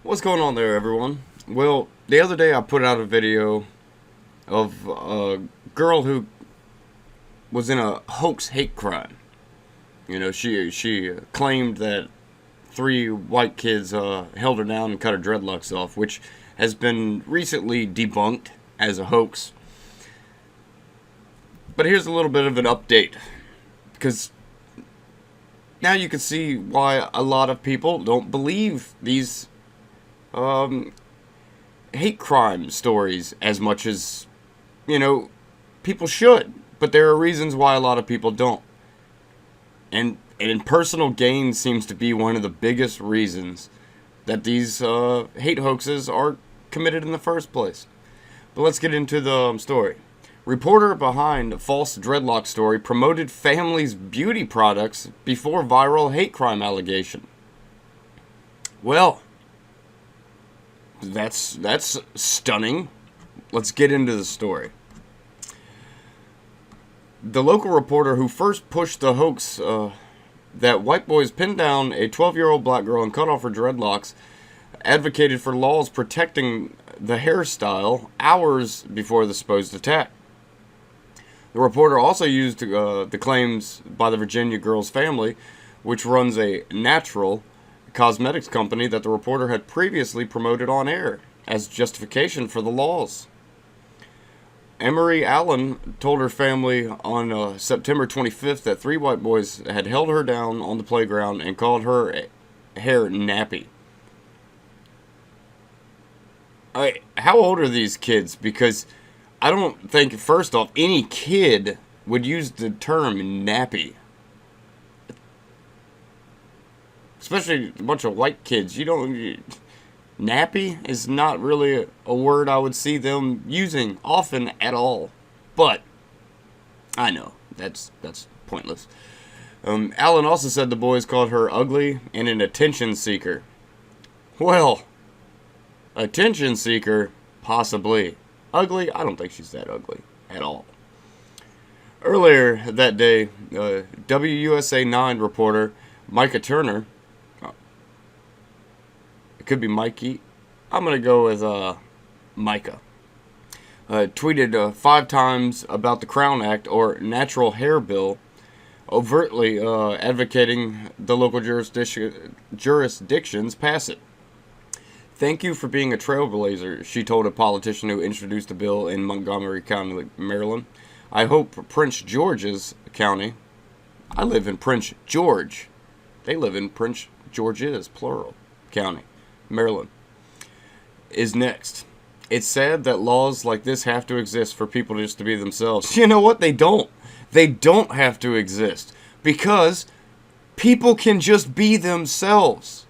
What's going on there, everyone? Well, the other day I put out a video of a girl who was in a hoax hate crime. She claimed that three white kids held her down and cut her dreadlocks off, which has been recently debunked as a hoax. But here's a little bit of an update, because now you can see why a lot of people don't believe these um, hate crime stories as much as, people should. But there are reasons why a lot of people don't. And personal gain seems to be one of the biggest reasons that these hate hoaxes are committed in the first place. But let's get into the story. Reporter behind false dreadlock story promoted family's beauty products before viral hate crime allegation. Well, that's stunning. Let's get into the story. The local reporter who first pushed the hoax that white boys pinned down a 12-year-old black girl and cut off her dreadlocks advocated for laws protecting the hairstyle hours before the supposed attack. The reporter also used the claims by the Virginia girl's family, which runs a natural cosmetics company that the reporter had previously promoted on air, as justification for the laws. Emery Allen told her family on September 25th that three white boys had held her down on the playground and called her hair nappy. How old are these kids? Because I don't think, first off, any kid would use the term nappy. Especially a bunch of white kids. Nappy is not really a word I would see them using often at all. But I know that's pointless. Allen also said the boys called her ugly and an attention seeker. Well, attention seeker, possibly. Ugly, I don't think she's that ugly at all. Earlier that day, WUSA 9 reporter Micah Turner, it could be Mikey, I'm going to go with Micah, tweeted 5 times about the Crown Act, or Natural Hair Bill, overtly advocating the local jurisdictions pass it. Thank you for being a trailblazer, she told a politician who introduced the bill in Montgomery County, Maryland. I hope Prince George's County, I live in Prince George, they live in Prince George's, plural, County, Maryland, is next. It's sad that laws like this have to exist for people just to be themselves. You know what? They don't. They don't have to exist, because people can just be themselves.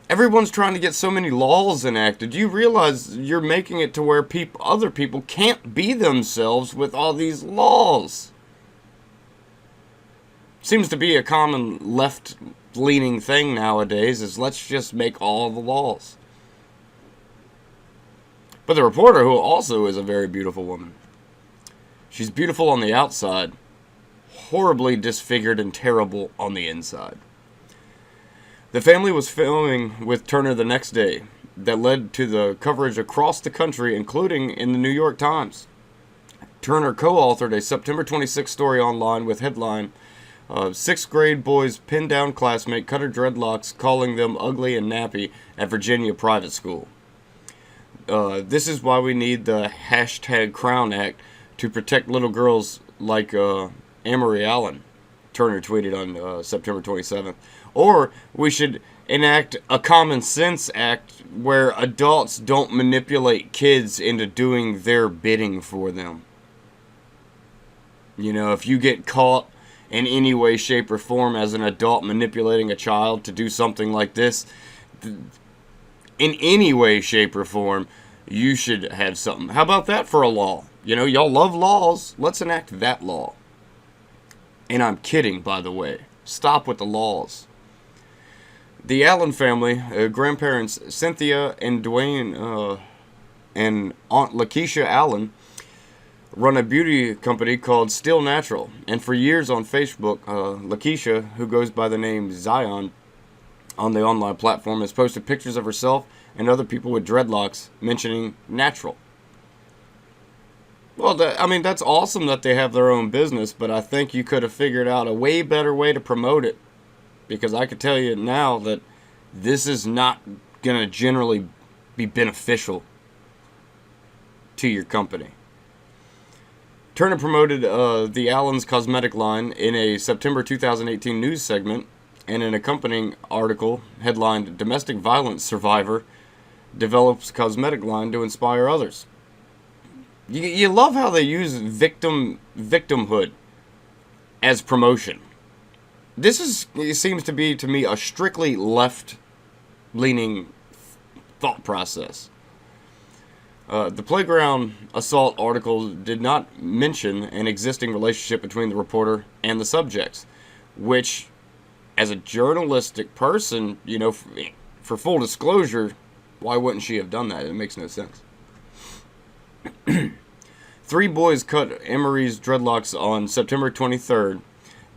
Everyone's trying to get so many laws enacted. Do you realize you're making it to where other people can't be themselves with all these laws? Seems to be a common left-leaning thing nowadays, is let's just make all the laws. But the reporter, who also is a very beautiful woman, she's beautiful on the outside, horribly disfigured and terrible on the inside. The family was filming with Turner the next day that led to the coverage across the country, including in the New York Times. Turner co-authored a September 26th story online with headline, 6th grade boys pinned down classmate, cut her dreadlocks, calling them ugly and nappy at Virginia private school. This is why we need the hashtag Crown Act to protect little girls like Amory Allen, Turner tweeted on September 27th. Or we should enact a common sense act where adults don't manipulate kids into doing their bidding for them. If you get caught in any way, shape, or form as an adult manipulating a child to do something like this, in any way, shape, or form, you should have something. How about that for a law? Y'all love laws. Let's enact that law. And I'm kidding, by the way. Stop with the laws. The Allen family, grandparents Cynthia and Dwayne and Aunt Lakeisha Allen, run a beauty company called Still Natural. And for years on Facebook, Lakeisha, who goes by the name Zion, on the online platform has posted pictures of herself and other people with dreadlocks, mentioning natural. Well, that's awesome that they have their own business, but I think you could have figured out a way better way to promote it. Because I can tell you now that this is not going to generally be beneficial to your company. Turner promoted the Allen's cosmetic line in a September 2018 news segment and an accompanying article headlined "Domestic Violence Survivor Develops Cosmetic Line to Inspire Others." You love how they use victimhood as promotion. It seems to be, to me, a strictly left-leaning thought process. The playground assault article did not mention an existing relationship between the reporter and the subjects, which, as a journalistic person, for full disclosure, why wouldn't she have done that? It makes no sense. 3 boys cut Emery's dreadlocks on September 23rd,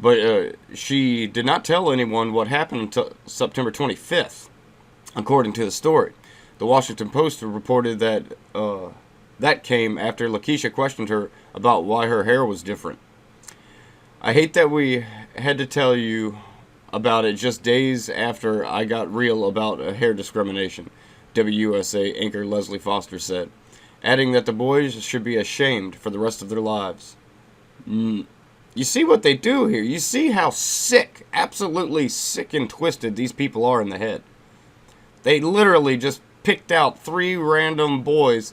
but she did not tell anyone what happened until September 25th, according to the story. The Washington Post reported that that came after Lakeisha questioned her about why her hair was different. "I hate that we had to tell you about it just days after I got real about hair discrimination," WUSA anchor Leslie Foster said, adding that the boys should be ashamed for the rest of their lives. You see what they do here. You see how sick, absolutely sick and twisted these people are in the head. They literally just picked out 3 random boys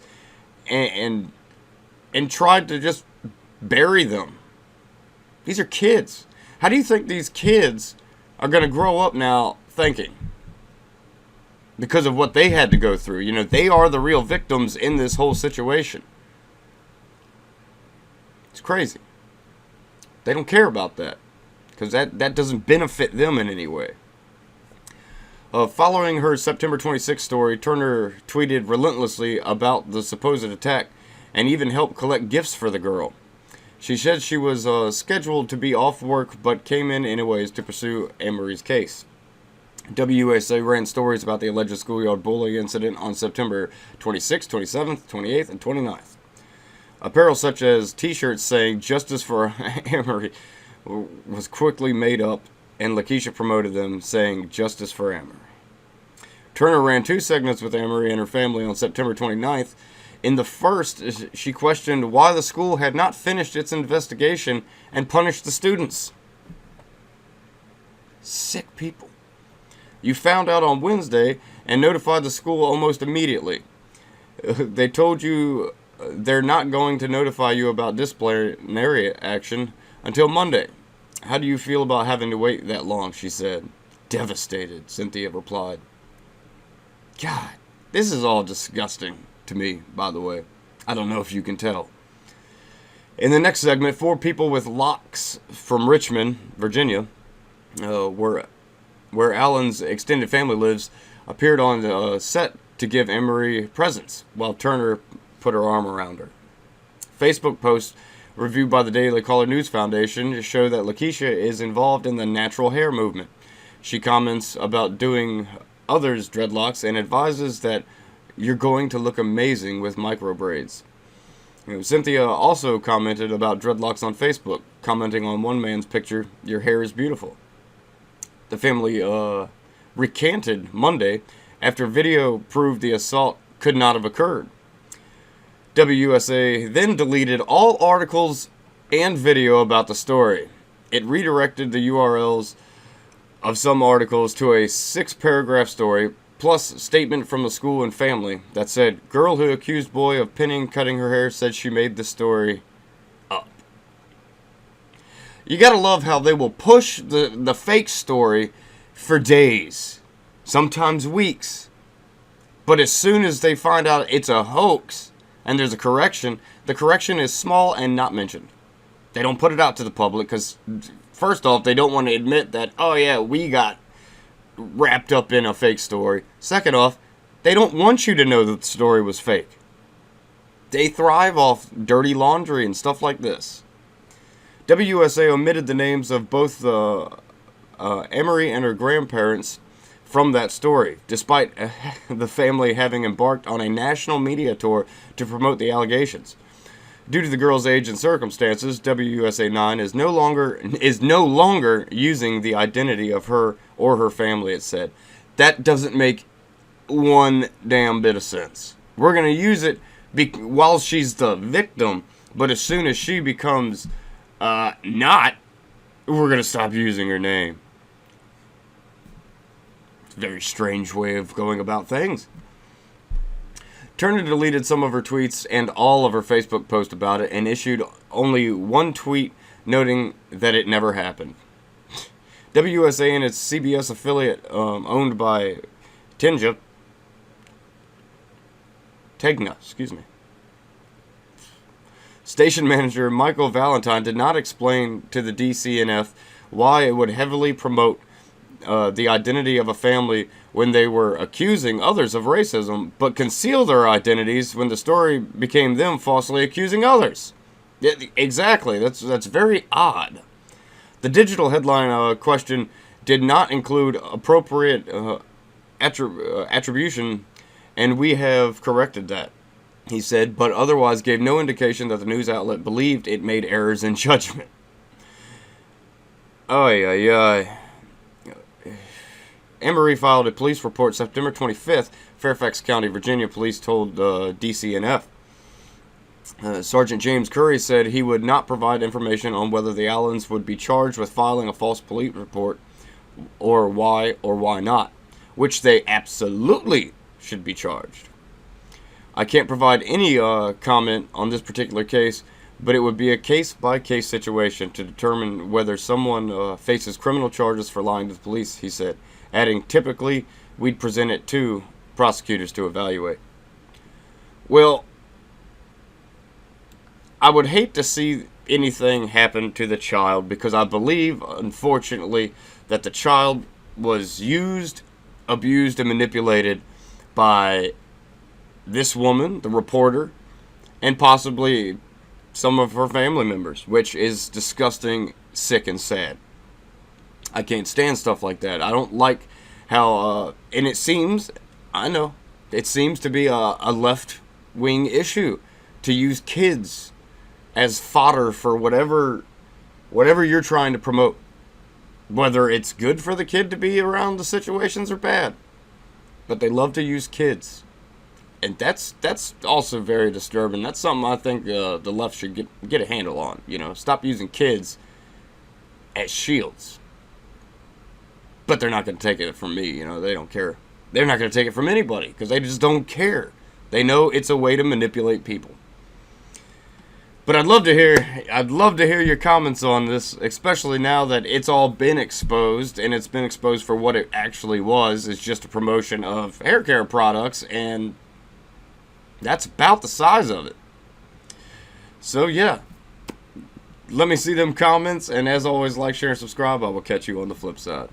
and tried to just bury them. These are kids. How do you think these kids are going to grow up now thinking? Because of what they had to go through. They are the real victims in this whole situation. It's crazy. They don't care about that. Because that doesn't benefit them in any way. Following her September 26th story, Turner tweeted relentlessly about the supposed attack and even helped collect gifts for the girl. She said she was scheduled to be off work but came in anyways to pursue Emery's case. WUSA ran stories about the alleged schoolyard bullying incident on September 26th, 27th, 28th, and 29th. Apparel such as t-shirts saying "Justice for Emery" was quickly made up, and Lakeisha promoted them, saying "Justice for Emery." Turner ran 2 segments with Emery and her family on September 29th. In the first, she questioned why the school had not finished its investigation and punished the students. Sick people. "You found out on Wednesday and notified the school almost immediately. They told you they're not going to notify you about disciplinary action until Monday. How do you feel about having to wait that long?" she said. "Devastated," Cynthia replied. God, this is all disgusting to me, by the way. I don't know if you can tell. In the next segment, 4 people with locks from Richmond, Virginia, where Allen's extended family lives, appeared on the set to give Emery presents, while Turner put her arm around her. Facebook posts reviewed by the Daily Caller News Foundation show that Lakeisha is involved in the natural hair movement. She comments about doing others' dreadlocks and advises that you're going to look amazing with micro braids. Cynthia also commented about dreadlocks on Facebook, commenting on one man's picture, "Your hair is beautiful." The family recanted Monday after video proved the assault could not have occurred. WUSA then deleted all articles and video about the story. It redirected the URLs of some articles to a 6-paragraph story, plus statement from the school and family that said, "Girl who accused boy of cutting her hair said she made the story up." You gotta love how they will push the fake story for days, sometimes weeks. But as soon as they find out it's a hoax and there's a correction, the correction is small and not mentioned. They don't put it out to the public because, first off, they don't want to admit that, oh yeah, we got wrapped up in a fake story. Second off, they don't want you to know that the story was fake. They thrive off dirty laundry and stuff like this. WUSA omitted the names of both Emery and her grandparents from that story, despite the family having embarked on a national media tour to promote the allegations. Due to the girl's age and circumstances, WUSA 9 is no longer using the identity of her or her family, it said. That doesn't make one damn bit of sense. We're going to use it while she's the victim, but as soon as she becomes not, we're going to stop using her name. It's a very strange way of going about things. Turner deleted some of her tweets and all of her Facebook posts about it and issued only one tweet noting that it never happened. WUSA and its CBS affiliate owned by Tegna, station manager Michael Valentine did not explain to the DCNF why it would heavily promote the identity of a family when they were accusing others of racism, but conceal their identities when the story became them falsely accusing others. Yeah, exactly. That's very odd. The digital headline question did not include appropriate attribution, and we have corrected that, he said, but otherwise gave no indication that the news outlet believed it made errors in judgment. Emery filed a police report September 25th. Fairfax County, Virginia police told DCNF. Sergeant James Curry said he would not provide information on whether the Allens would be charged with filing a false police report or why not, which they absolutely should be charged. I can't provide any comment on this particular case, but it would be a case-by-case situation to determine whether someone faces criminal charges for lying to the police, he said, adding, typically, we'd present it to prosecutors to evaluate. Well, I would hate to see anything happen to the child because I believe, unfortunately, that the child was used, abused, and manipulated by this woman, the reporter, and possibly some of her family members, which is disgusting, sick, and sad. I can't stand stuff like that. I don't like how, and it seems to be a left-wing issue to use kids as fodder for whatever you're trying to promote. Whether it's good for the kid to be around the situations or bad. But they love to use kids. And that's also very disturbing. That's something I think the left should get a handle on. Stop using kids as shields. But they're not going to take it from me. They don't care. They're not going to take it from anybody because they just don't care. They know it's a way to manipulate people. But I'd love to hear your comments on this, especially now that it's all been exposed, and it's been exposed for what it actually was. It's just a promotion of hair care products, and that's about the size of it. So yeah, let me see them comments, and as always, like, share, and subscribe. I will catch you on the flip side.